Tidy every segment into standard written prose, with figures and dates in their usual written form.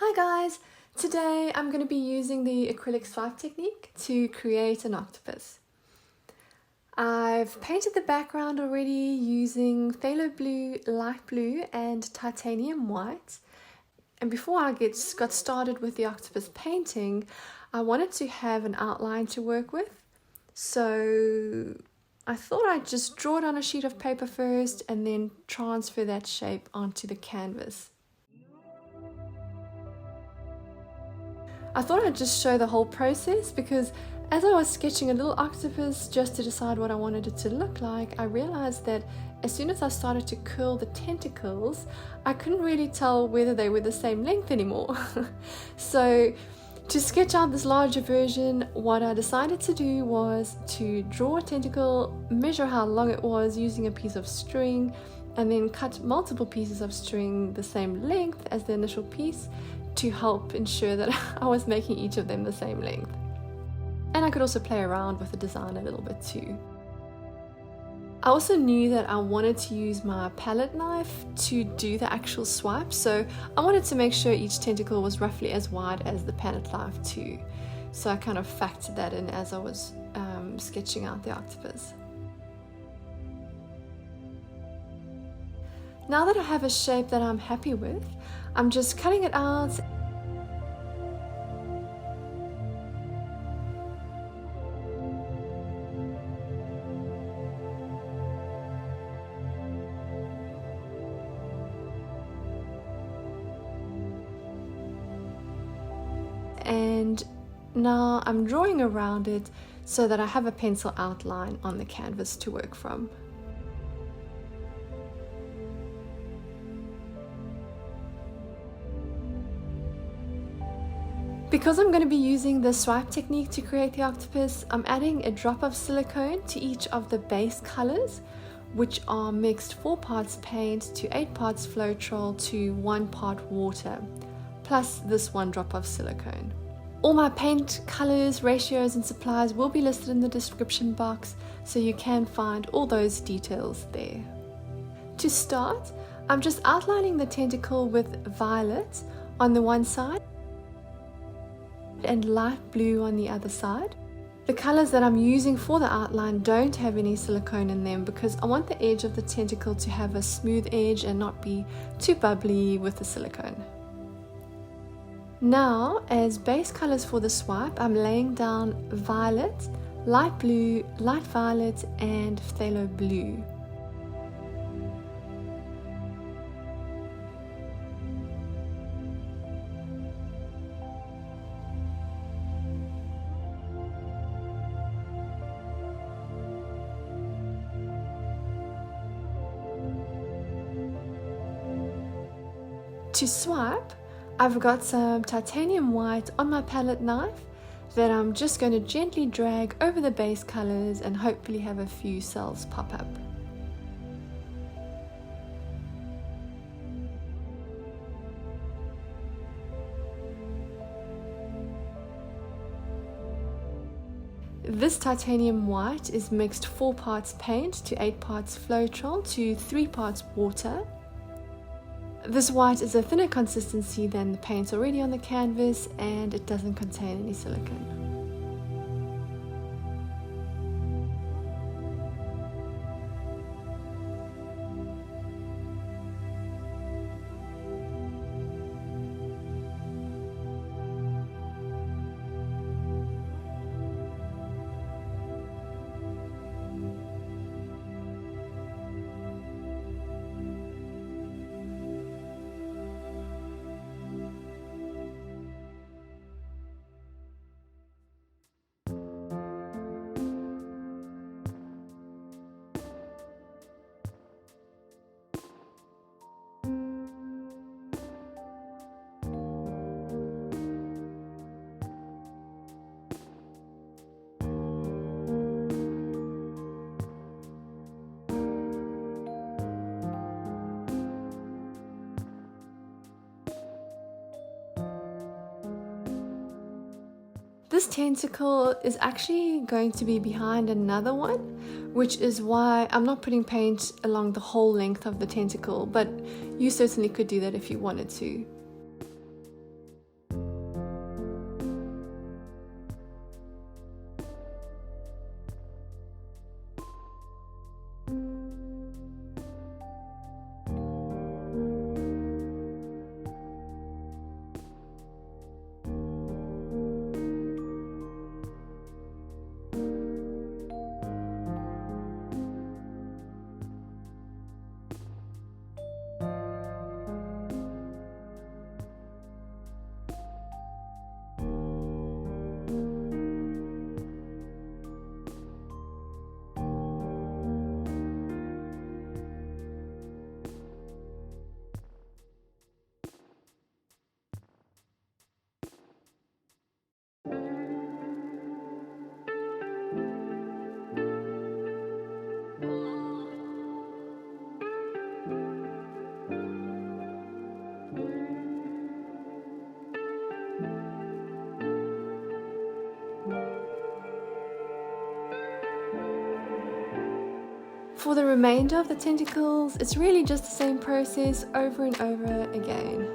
Hi guys! Today I'm going to be using the acrylic swipe technique to create an octopus. I've painted the background already using phthalo blue, light blue and titanium white. And before I got started with the octopus painting, I wanted to have an outline to work with. So I thought I'd just draw it on a sheet of paper first and then transfer that shape onto the canvas. I thought I'd just show the whole process because as I was sketching a little octopus just to decide what I wanted it to look like, I realized that as soon as I started to curl the tentacles, I couldn't really tell whether they were the same length anymore. So to sketch out this larger version, what I decided to do was to draw a tentacle, measure how long it was using a piece of string, and then cut multiple pieces of string the same length as the initial piece to help ensure that I was making each of them the same length. And I could also play around with the design a little bit too. I also knew that I wanted to use my palette knife to do the actual swipe, so I wanted to make sure each tentacle was roughly as wide as the palette knife too. So I kind of factored that in as I was sketching out the octopus. Now that I have a shape that I'm happy with, I'm just cutting it out. And now I'm drawing around it so that I have a pencil outline on the canvas to work from. Because I'm going to be using the swipe technique to create the octopus, I'm adding a drop of silicone to each of the base colors, which are mixed 4 parts paint to 8 parts Floetrol to 1 part water, plus this 1 drop of silicone. All my paint colors, ratios and supplies will be listed in the description box, so you can find all those details there. To start, I'm just outlining the tentacle with violet on the one side and light blue on the other side. The colors that I'm using for the outline don't have any silicone in them because I want the edge of the tentacle to have a smooth edge and not be too bubbly with the silicone. Now, as base colors for the swipe, I'm laying down violet, light blue, light violet and phthalo blue. To swipe, I've got some titanium white on my palette knife that I'm just going to gently drag over the base colors and hopefully have a few cells pop up. This titanium white is mixed 4 parts paint to 8 parts Floetrol to 3 parts water. This white is a thinner consistency than the paint already on the canvas and it doesn't contain any silicone. This tentacle is actually going to be behind another one, which is why I'm not putting paint along the whole length of the tentacle, but you certainly could do that if you wanted to. For the remainder of the tentacles, it's really just the same process over and over again.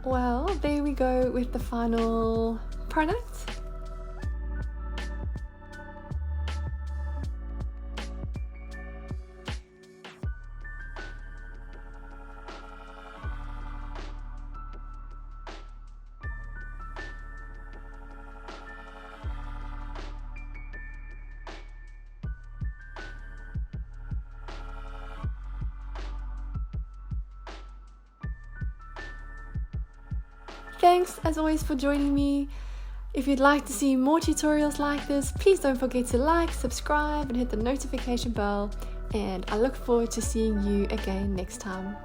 Well, there we go with the final product. Thanks as always for joining me. If you'd like to see more tutorials like this, please don't forget to like, subscribe and hit the notification bell, and I look forward to seeing you again next time.